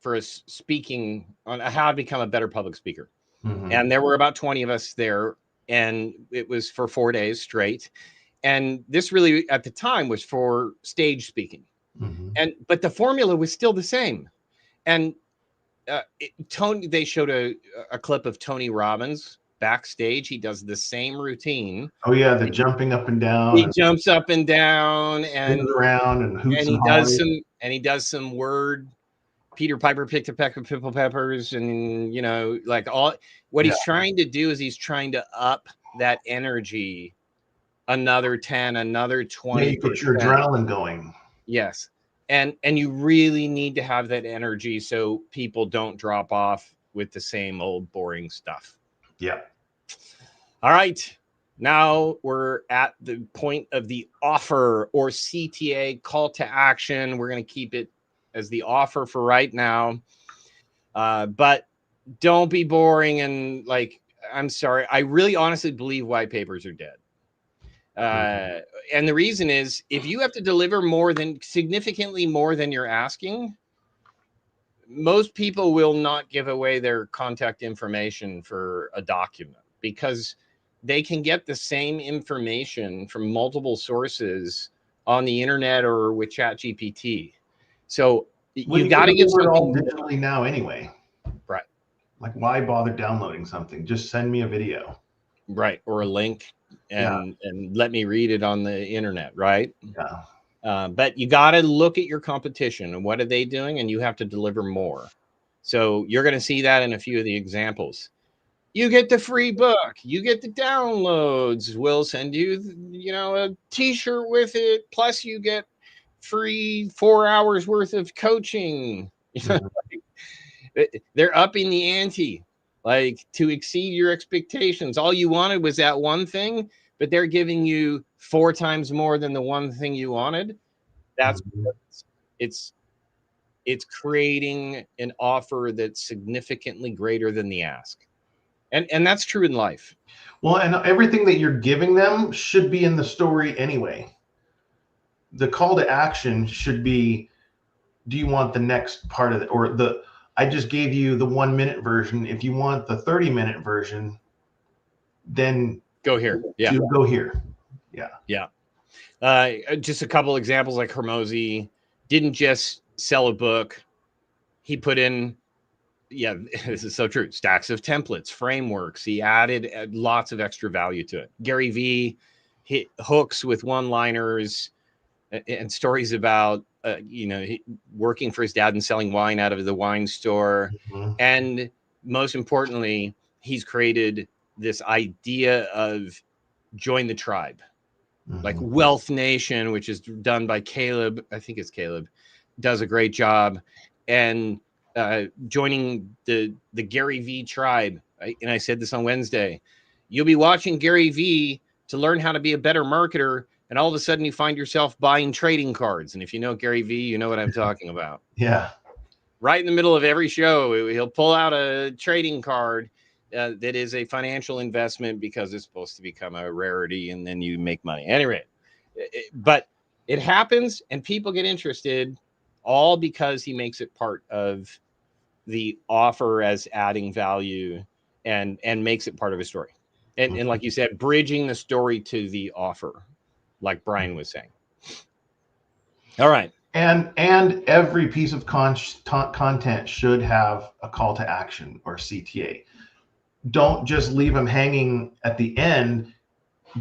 S7: for a speaking on how to become a better public speaker.
S8: Mm-hmm.
S7: And there were about 20 of us there, and it was for 4 days straight. And this really at the time was for stage speaking.
S8: Mm-hmm.
S7: But the formula was still the same. And they showed a clip of Tony Robbins backstage. He does the same routine.
S8: Oh yeah, the jumping up and down.
S7: He jumps up and down and
S8: spins around and hoots
S7: and he does some word. Peter Piper picked a peck of pimple peppers, and like all what he's trying to do is he's trying to up that energy another 10, another 20.
S8: Yeah, you get your adrenaline going.
S7: Yes. And you really need to have that energy so people don't drop off with the same old boring stuff.
S8: Yeah.
S7: All right. Now we're at the point of the offer, or CTA, call to action. We're going to keep it as the offer for right now. But don't be boring and like, I'm sorry. I really honestly believe white papers are dead. And the reason is, if you have to deliver significantly more than you're asking, most people will not give away their contact information for a document, because they can get the same information from multiple sources on the internet or with ChatGPT. So you got to give
S8: it all digitally now anyway.
S7: Right.
S8: Like, why bother downloading something? Just send me a video.
S7: Right. Or a link and let me read it on the internet. Right.
S8: Yeah.
S7: But you got to look at your competition and what are they doing, and you have to deliver more. So you're going to see that in a few of the examples. You get the free book, you get the downloads. We'll send you, a t-shirt with it. Plus you get free 4 hours worth of coaching. They're upping the ante, like, to exceed your expectations. All you wanted was that one thing, but they're giving you 4 times more than the one thing you wanted. That's it's creating an offer that's significantly greater than the ask. And that's true in life.
S8: Well, and everything that you're giving them should be in the story anyway. The call to action should be, do you want the next part of it? Or I just gave you the 1 minute version. If you want the 30-minute version, then
S7: go here. Yeah.
S8: Go here. Yeah.
S7: Yeah. Just a couple examples, like Hormozy didn't just sell a book. He put in, this is so true, stacks of templates, frameworks. He added lots of extra value to it. Gary Vee hit hooks with one-liners and stories about, working for his dad and selling wine out of the wine store.
S8: Mm-hmm.
S7: And most importantly, he's created this idea of join the tribe. Mm-hmm. Like Wealth Nation, which is done by Caleb. I think it's Caleb, does a great job. And joining the Gary Vee tribe. And I said this on Wednesday, you'll be watching Gary Vee to learn how to be a better marketer, and all of a sudden you find yourself buying trading cards. And if you know Gary Vee, you know what I'm talking about.
S8: Yeah.
S7: Right in the middle of every show, he'll pull out a trading card that is a financial investment because it's supposed to become a rarity, and then you make money. Anyway, but it happens, and people get interested, all because he makes it part of the offer as adding value and makes it part of his story. And like you said, bridging the story to the offer, like Brian was saying. All right.
S8: And every piece of content should have a call to action, or CTA. Don't just leave them hanging at the end.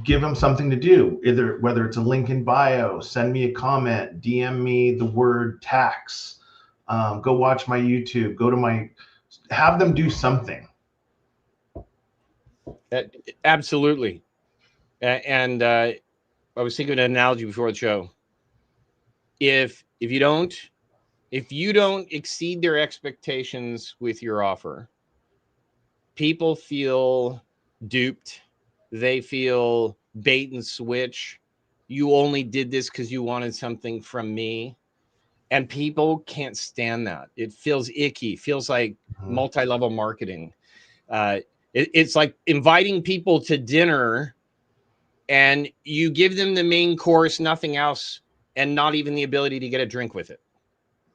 S8: Give them something to do, whether it's a link in bio, send me a comment, DM me the word tax, Go watch my YouTube. Have them do something.
S7: Absolutely. And I was thinking of an analogy before the show. If you don't exceed their expectations with your offer, people feel duped. They feel bait and switch. You only did this because you wanted something from me. And people can't stand that. It feels icky. Feels like multi-level marketing. It's like inviting people to dinner and you give them the main course, nothing else, and not even the ability to get a drink with it.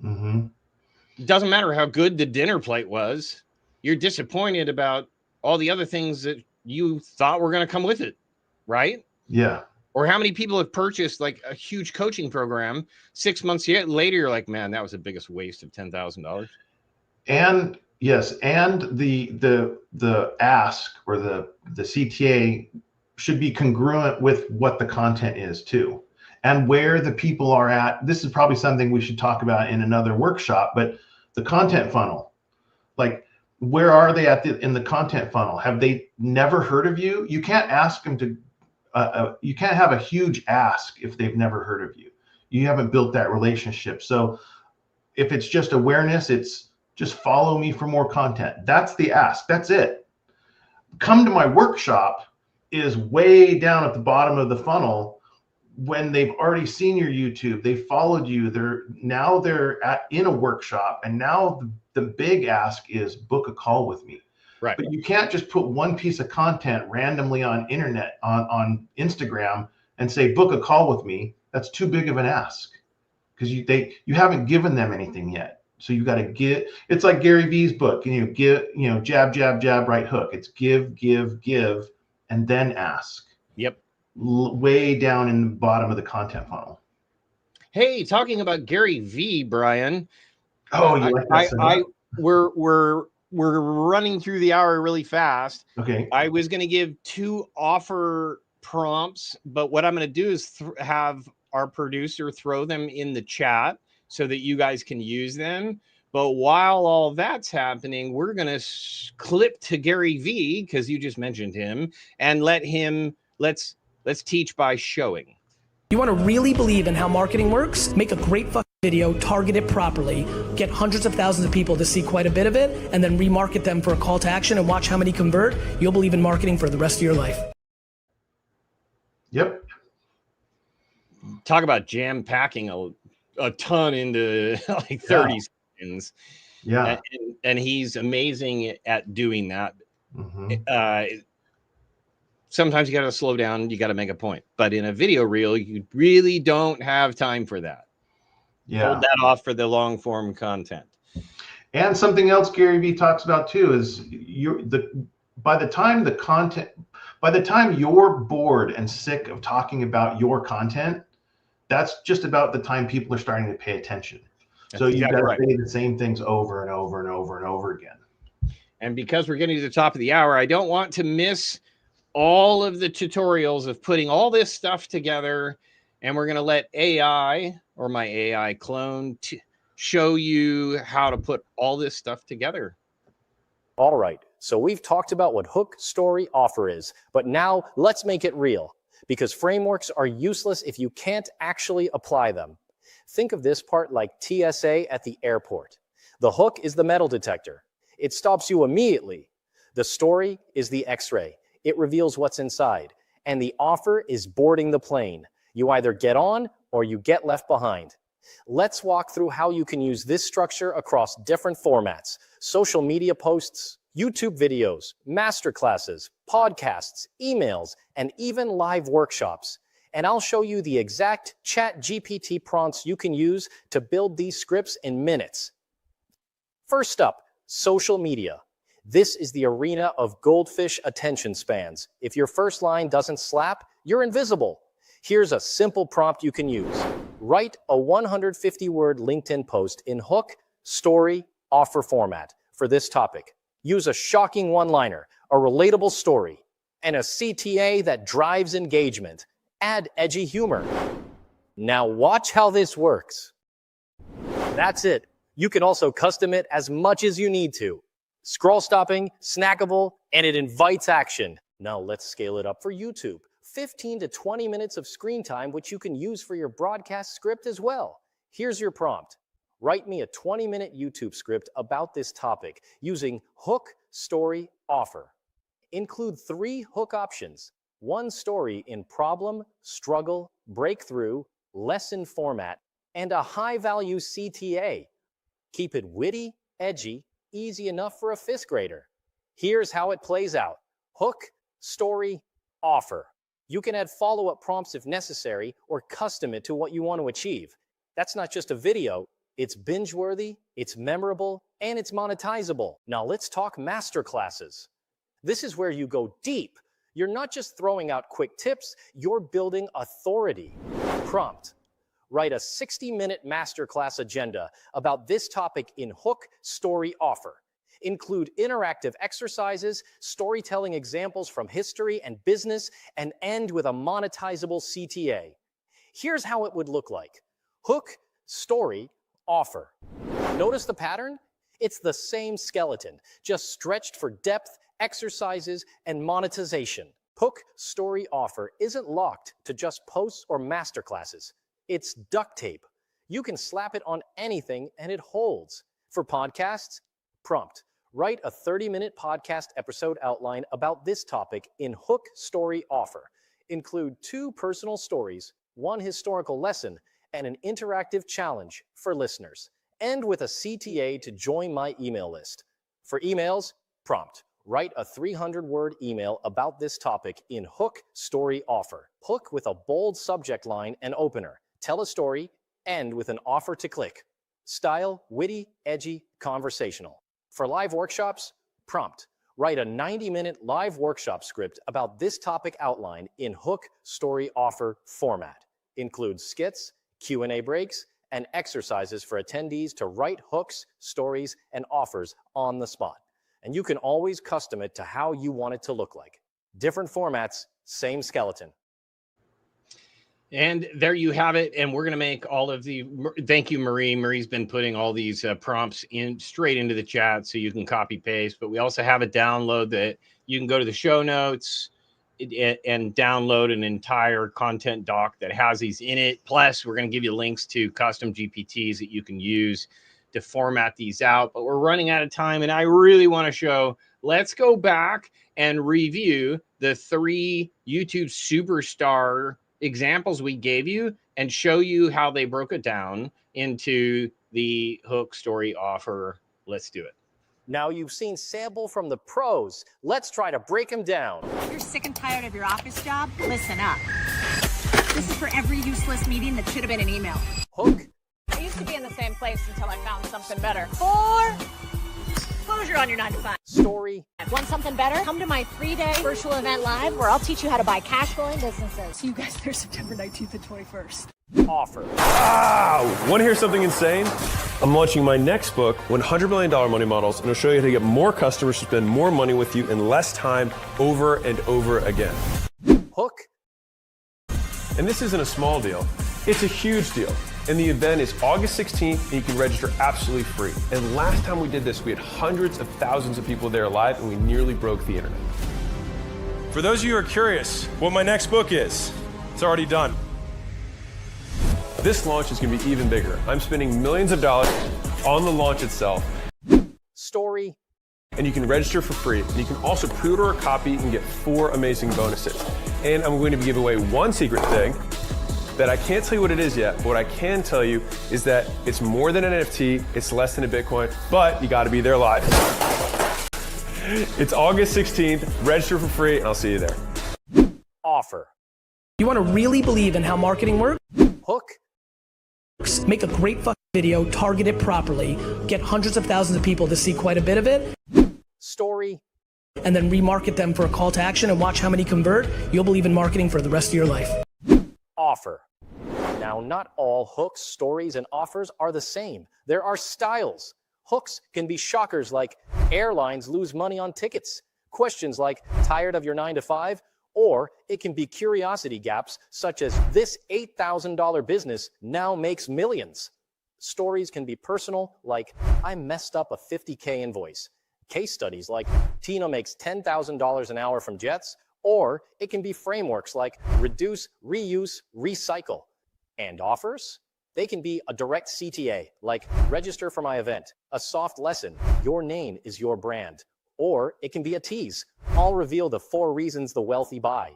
S7: It doesn't matter how good the dinner plate was. You're disappointed about all the other things that you thought were going to come with it, right?
S8: Yeah.
S7: Or how many people have purchased like a huge coaching program 6 months later, you're like, man, that was the biggest waste of $10,000.
S8: And yes, and the ask or the CTA should be congruent with what the content is too, and where the people are at. This is probably something we should talk about in another workshop, but the content funnel, like where are they in the content funnel? Have they never heard of you? You can't ask them to, you can't have a huge ask if they've never heard of you. You haven't built that relationship. So if it's just awareness, it's just follow me for more content. That's the ask. That's it. Come to my workshop is way down at the bottom of the funnel when they've already seen your YouTube, they followed you, they're in a workshop, and now the big ask is book a call with me.
S7: Right.
S8: But you can't just put one piece of content randomly on internet, on Instagram, and say book a call with me. That's too big of an ask because you haven't given them anything yet. So you got to get. It's like Gary Vee's book, jab, jab, jab, right hook. It's give, and then ask.
S7: Yep.
S8: Way down in the bottom of the content funnel.
S7: Hey, talking about Gary Vee, Brian.
S8: Oh, you like that?
S7: We're running through the hour really fast.
S8: Okay.
S7: I was going to give 2 offer prompts, but what I'm going to do is have our producer throw them in the chat so that you guys can use them. But while all that's happening, we're going to clip to Gary Vee, because you just mentioned him, and let's teach by showing.
S13: You want to really believe in how marketing works? Make a great fucking video, target it properly, get hundreds of thousands of people to see quite a bit of it, and then remarket them for a call to action and watch how many convert. You'll believe in marketing for the rest of your life.
S8: Yep.
S7: Talk about jam packing a ton into like 30 seconds.
S8: Yeah.
S7: And he's amazing at doing that. Sometimes you got to slow down. You got to make a point. But in a video reel, you really don't have time for that.
S8: Yeah.
S7: Hold that off for the long form content.
S8: And something else Gary Vee talks about too is by the time you're bored and sick of talking about your content, that's just about the time people are starting to pay attention. So you got to say the same things over and over and over and over again.
S7: And because we're getting to the top of the hour, I don't want to miss all of the tutorials of putting all this stuff together. And we're going to let AI, or my AI clone, show you how to put all this stuff together.
S14: All right. So we've talked about what hook, story, offer is, but now let's make it real, because frameworks are useless if you can't actually apply them. Think of this part like TSA at the airport. The hook is the metal detector. It stops you immediately. The story is the X-ray. It reveals what's inside. And the offer is boarding the plane. You either get on or you get left behind. Let's walk through how you can use this structure across different formats: social media posts, YouTube videos, masterclasses, podcasts, emails, and even live workshops. And I'll show you the exact ChatGPT prompts you can use to build these scripts in minutes. First up, social media. This is the arena of goldfish attention spans. If your first line doesn't slap, you're invisible. Here's a simple prompt you can use. Write a 150-word LinkedIn post in hook, story, offer format for this topic. Use a shocking one-liner, a relatable story, and a CTA that drives engagement. Add edgy humor. Now watch how this works. That's it. You can also custom it as much as you need to. Scroll stopping, snackable, and it invites action. Now let's scale it up for YouTube. 15 to 20 minutes of screen time, which you can use for your broadcast script as well. Here's your prompt. Write me a 20-minute YouTube script about this topic using hook, story, offer. Include 3 hook options. 1 story in problem, struggle, breakthrough, lesson format, and a high-value CTA. Keep it witty, edgy, easy enough for a 5th grader. Here's how it plays out. Hook, story, offer. You can add follow-up prompts if necessary or custom it to what you want to achieve. That's not just a video, it's binge-worthy, it's memorable, and it's monetizable. Now let's talk masterclasses. This is where you go deep. You're not just throwing out quick tips, you're building authority. Prompt. Write a 60-minute masterclass agenda about this topic in hook, story, offer. Include interactive exercises, storytelling examples from history and business, and end with a monetizable CTA. Here's how it would look like. Hook, story, offer. Notice the pattern? It's the same skeleton, just stretched for depth, exercises, and monetization. Hook, story, offer isn't locked to just posts or masterclasses. It's duct tape. You can slap it on anything and it holds. For podcasts, prompt. Write a 30-minute podcast episode outline about this topic in hook, story, offer. Include 2 personal stories, 1 historical lesson, and an interactive challenge for listeners. End with a CTA to join my email list. For emails, prompt. Write a 300-word email about this topic in hook, story, offer. Hook with a bold subject line and opener. Tell a story, end with an offer to click. Style, witty, edgy, conversational. For live workshops, prompt. Write a 90-minute live workshop script about this topic outline in hook, story, offer format. Include skits, Q&A breaks, and exercises for attendees to write hooks, stories, and offers on the spot. And you can always custom it to how you want it to look like. Different formats, same skeleton.
S7: And there you have it. And we're going to make all of the, thank you, Marie. Marie's been putting all these prompts in straight into the chat so you can copy paste. But we also have a download that you can go to the show notes and download an entire content doc that has these in it. Plus, we're going to give you links to custom GPTs that you can use to format these out. But we're running out of time, and I really want to show, let's go back and review the 3 YouTube superstar examples we gave you and show you how they broke it down into the hook, story, offer. Let's do it.
S14: Now you've seen sample from the pros. Let's try to break them down.
S10: If you're sick and tired of your office job, listen up. This is for every useless meeting that should have been an email.
S14: Hook.
S11: I used to be in the same place until I found something better. 4, closure on your 9 to 5.
S14: Story.
S10: Want something better? Come to my 3-day virtual event live where I'll teach you how to buy cash flowing businesses. See you guys there September 19th and 21st.
S14: Offer.
S12: Want to hear something insane? I'm launching my next book, $100 Million Money Models, and it'll show you how to get more customers to spend more money with you in less time over and over again.
S14: Hook.
S12: And this isn't a small deal. It's a huge deal. And the event is August 16th, and you can register absolutely free. And last time we did this, we had hundreds of thousands of people there live, and we nearly broke the internet. For those of you who are curious what my next book is, it's already done. This launch is going to be even bigger. I'm spending millions of dollars on the launch itself.
S14: Story.
S12: And you can register for free. And you can also pre-order a copy and get 4 amazing bonuses. And I'm going to give away one secret thing that I can't tell you what it is yet. But what I can tell you is that it's more than an NFT, it's less than a Bitcoin, but you got to be there live. It's August 16th. Register for free, and I'll see you there.
S14: Offer.
S13: You want to really believe in how marketing works?
S14: Hook.
S13: Make a great fucking video, target it properly, get hundreds of thousands of people to see quite a bit of it.
S14: Story.
S13: And then remarket them for a call to action and watch how many convert. You'll believe in marketing for the rest of your life.
S14: Offer. Now, not all hooks, stories, and offers are the same. There are styles. Hooks can be shockers like airlines lose money on tickets. Questions like tired of your 9 to 5? Or it can be curiosity gaps such as this $8,000 business now makes millions. Stories can be personal, like I messed up a $50K invoice. Case studies like Tina makes $10,000 an hour from jets, or it can be frameworks like reduce, reuse, recycle. And offers? They can be a direct CTA, like register for my event, a soft lesson, your name is your brand. Or it can be a tease. I'll reveal the 4 reasons the wealthy buy.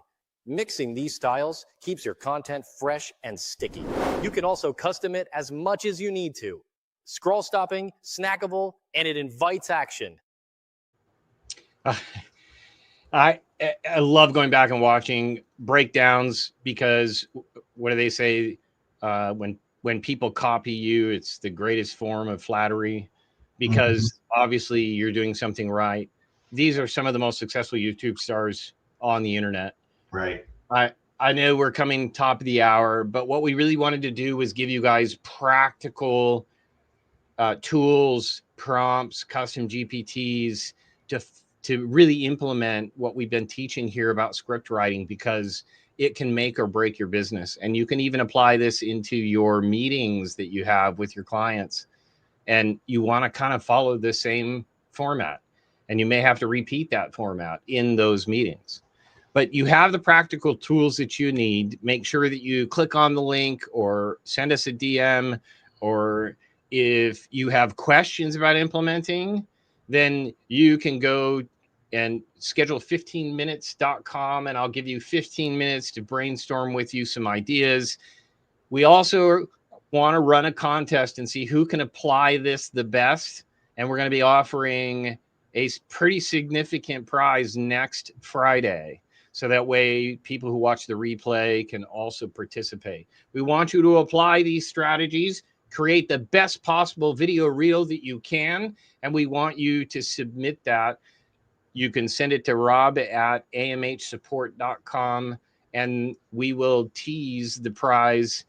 S14: Mixing these styles keeps your content fresh and sticky. You can also custom it as much as you need to. Scroll stopping, snackable, and it invites action.
S7: I love going back and watching breakdowns because what do they say? When people copy you, it's the greatest form of flattery because obviously you're doing something right. These are some of the most successful YouTube stars on the internet.
S8: Right.
S7: I know we're coming top of the hour, but what we really wanted to do was give you guys practical tools, prompts, custom GPTs to really implement what we've been teaching here about script writing, because it can make or break your business. And you can even apply this into your meetings that you have with your clients. And you want to kind of follow the same format. And you may have to repeat that format in those meetings. But you have the practical tools that you need. Make sure that you click on the link or send us a DM. Or if you have questions about implementing, then you can go and schedule 15minutes.com and I'll give you 15 minutes to brainstorm with you some ideas. We also want to run a contest and see who can apply this the best. And we're going to be offering a pretty significant prize next Friday. So that way people who watch the replay can also participate. We want you to apply these strategies, create the best possible video reel that you can, and we want you to submit that. You can send it to rob@amhsupport.com, and we will tease the prize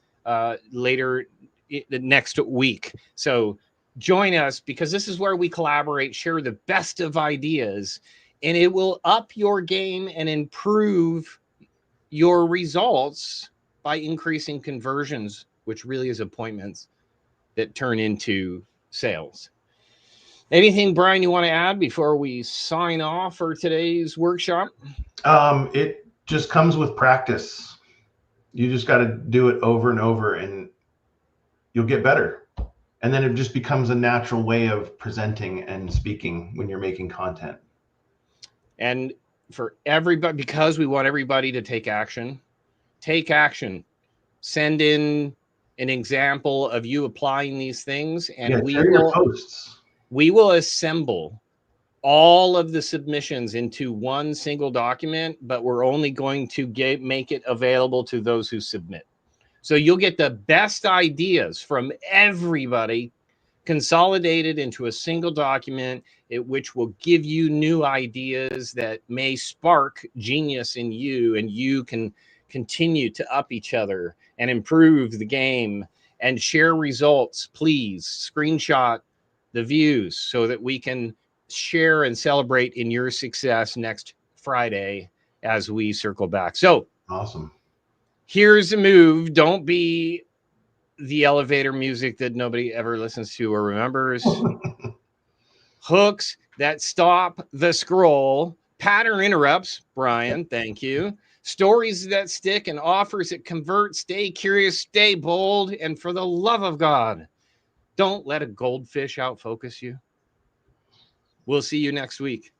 S7: later the next week. So join us, because this is where we collaborate, share the best of ideas, and it will up your game and improve your results by increasing conversions, which really is appointments that turn into sales. Anything, Brian, you want to add before we sign off for today's workshop?
S8: It just comes with practice. You just got to do it over and over and you'll get better. And then it just becomes a natural way of presenting and speaking when you're making content.
S7: And for everybody, because we want everybody to take action. Send in an example of you applying these things, and we will assemble all of the submissions into one single document, but we're only going to make it available to those who submit. So you'll get the best ideas from everybody consolidated into a single document, which will give you new ideas that may spark genius in you, and you can continue to up each other and improve the game and share results. Please screenshot the views so that we can share and celebrate in your success next Friday as we circle back. So
S8: awesome.
S7: Here's a move. Don't be the elevator music that nobody ever listens to or remembers. Hooks that stop the scroll. Pattern interrupts. Brian, thank you. Stories that stick and offers that convert. Stay curious, stay bold, and for the love of God, don't let a goldfish outfocus you. We'll see you next week.